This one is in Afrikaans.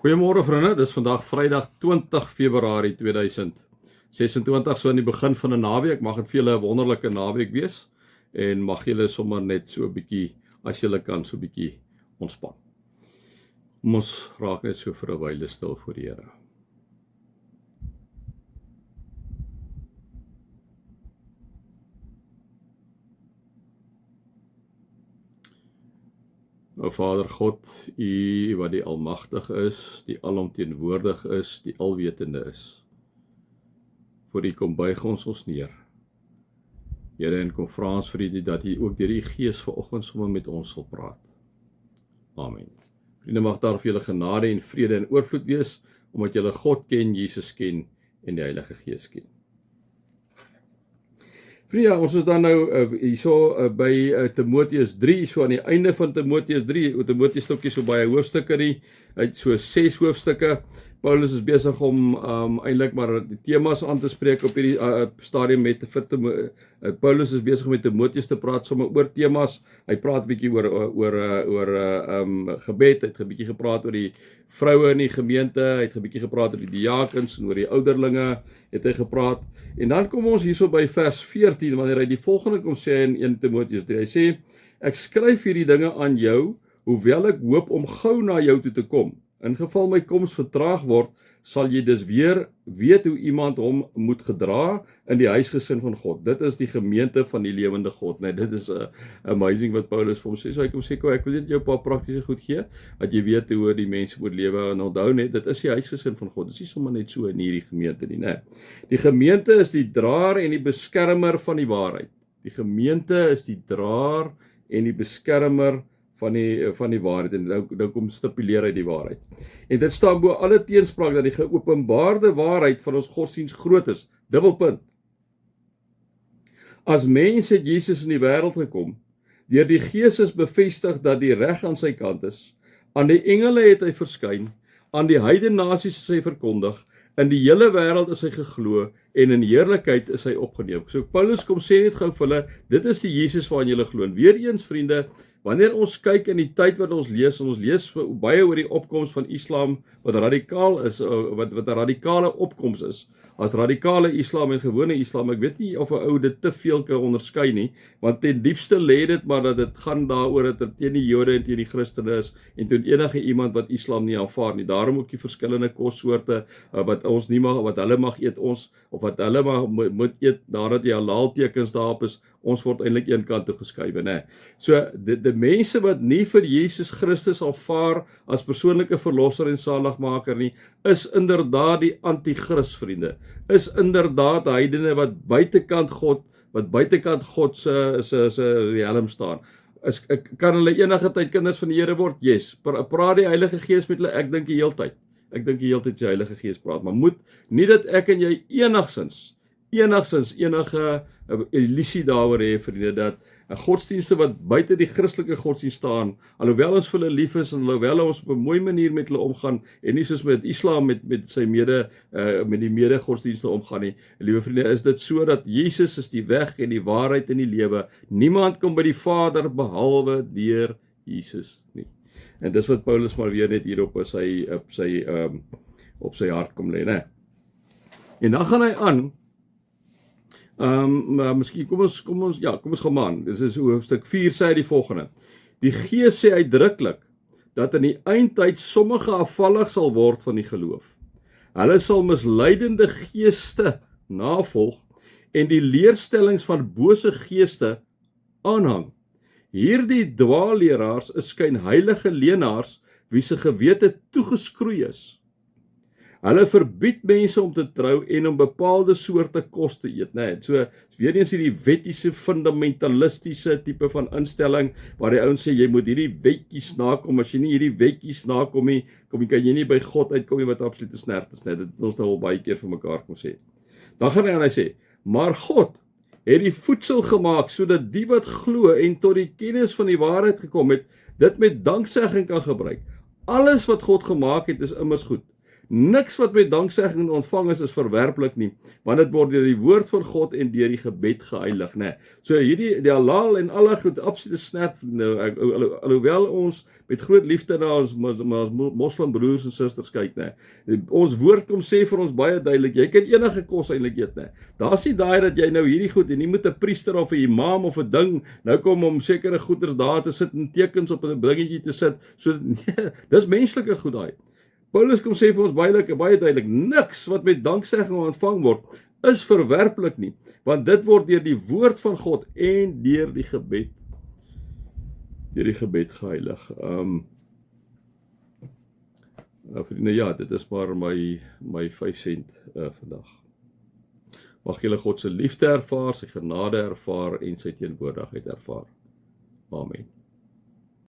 Goeiemôre vriende, dis vandag Vrydag 20 Februarie 2026, so aan die begin van 'n naweek. Mag dit vir julle 'n wonderlike naweek wees en mag julle sommer net so 'n bietjie, as julle kan, so 'n bietjie ontspan. Ons raak net so vir 'n wyle stil voor die Here. O Vader God, U wat die almagtig is, die alomteenwoordig is, die alwetende is. Voor U kom buig ons neer. Here, en kom vra ons vir U dat U ook deur die Gees vanoggend sommer met ons sal praat. Amen. Vriende, mag daar vir julle genade en vrede en oorvloed wees, omdat julle God ken, Jesus ken en die Heilige Gees ken. Vriende, ja, ons is dan nou hierso by Timoteus 3, so aan die einde van Timoteus 3, Timoteus stukkie so baie hoofstukke nie, uit so 6 hoofstukke. Paulus is besig om eintlik maar die temas aan te spreek op hierdie stadium met Paulus is besig met Timoteus te praat sommer oor temas. Hy praat 'n bietjie oor gebed, hy het 'n bietjie gepraat oor die vroue in die gemeente, hy het 'n bietjie gepraat oor die diakens en oor die ouderlinge het hy gepraat. En dan kom ons hierso by vers 14 wanneer hy die volgende kom sê in 1 Timoteus 3. Hy sê: "Ek skryf hierdie dinge aan jou, hoewel ek hoop om gou na jou toe te kom. In geval my koms vertraag word, sal jy dus weer weet hoe iemand hom moet gedra in die huisgesin van God." Dit is die gemeente van die lewende God. Nee, dit is amazing wat Paulus vir hom sê. So hy kom sê, ek wil net jou 'n paar praktiese goed gee, dat jy weet hoe die mense moet lewe. En onthou net, dit is die huisgesin van God. Dit is nie sommer net so in hierdie gemeente nie, nee. Die gemeente is die draer en die beskermer van die waarheid. Die gemeente is die draer en die beskermer van die waarheid, en nou kom stipuleer hy die waarheid. En dit staan bo alle teenspraak dat die geopenbaarde waarheid van ons godsdienst groot is. Dubbelpunt. As mens het Jesus in die wêreld gekom, deur die Gees is bevestig dat die reg aan sy kant is. Aan die engele het hy verskyn, aan die heidene nasies is hy verkondig, in die hele wêreld is hy geglo, en in heerlikheid is hy opgeneem. So Paulus kom sê net gou vir hulle, dit is die Jesus waarin julle glo. En weer eens, vriende, wanneer ons kyk in die tyd wat ons lees baie oor die opkoms van Islam, wat radikaal is, wat 'n radikale opkoms is, as radikale Islam en gewone Islam. Ek weet nie of 'n ou dit te veel kan onderskei nie, want ten diepste lê dit maar dat dit gaan daaroor dat dit teen die Jode en teen die Christene is, en teen enige iemand wat Islam nie aanvaar nie. Daarom ook die verskillende kossoorte, wat ons nie mag, wat hulle mag eet, ons, of wat hulle moet eet, nadat die halal tekens daarop is, ons word eintlik een kant toe geskuif, né? So, die mense wat nie vir Jesus Christus aanvaar as persoonlike verlosser en saligmaker nie, is inderdaad die anti-Christ, vriende. Is inderdaad heidene wat buitekant God se helm staan. Kan hulle enige tyd kinders van die Here word? Yes. Praat die Heilige Gees met hulle? Ek dink die heeltyd. Die Heilige Gees praat, maar moet nie dat ek en jy enigsins enige illusie daaroor hê, vriende, dat godsdienste wat buite die Christelike godsdienst staan, alhoewel ons vir hulle lief is en alhoewel ons op 'n mooi manier met hulle omgaan, en nie soos met Islam met die mede godsdienste omgaan nie. Liewe vriende, is dit so dat Jesus is die weg en die waarheid en die lewe. Niemand kom by die Vader behalwe deur Jesus nie. En dis wat Paulus maar weer net hier op sy hart kom lê, né? En dan gaan hy aan. Miskien kom ons gaan aan. Dis is hoofstuk 4 sê hy die volgende. Die Gees sê uitdruklik dat in die eindtyd sommige afvallig sal word van die geloof. Hulle sal misleidende geeste navolg en die leerstellings van bose geeste aanhang. Hierdie dwaalleraars is skynheilige leenaars wie se gewete toegeskroei is. Hulle verbied mense om te trou en om bepaalde soorte kos te eet, né? So weer eens hierdie wettiese fundamentalistiese tipe van instelling waar die ouens sê jy moet hierdie wetjies nakom, as jy nie hierdie wetjies nakom nie, kan jy nie by God uitkom nie, wat absolute snert is, né? Dit het ons nou al baie keer vir mekaar kom sê. Dan gaan hy aan, hy sê, maar God het die voedsel gemaak sodat die wat glo en tot die kennis van die waarheid gekom het, dit met danksegging kan gebruik. Alles wat God gemaak het is immers goed. Niks wat met danksegging ontvang is verwerplik nie, want dit word deur die woord van God en deur die gebed geheilig, né? So hierdie die halal en alle goed absolute snert, alhoewel ons met groot liefde na ons moslim broers en susters kyk, né? Ons woord kom sê vir ons baie duidelik, jy kan enige kos eintlik eet, né? Daar's nie daai dat jy nou hierdie goed en jy moet 'n priester of 'n imam of 'n ding nou kom om sekere goeders daar te sit en tekens op 'n dingetjie te sit. So nee, dis menslike goed daai. Paulus kom sê vir ons baie duidelik, niks wat met danksegging ontvang word, is verwerplik nie, want dit word deur die woord van God en deur die gebed geheilig. Vriende, ja, dit is maar my 5 sent vandag. Mag julle God se liefde ervaar, sy genade ervaar en sy teenwoordigheid ervaar. Amen.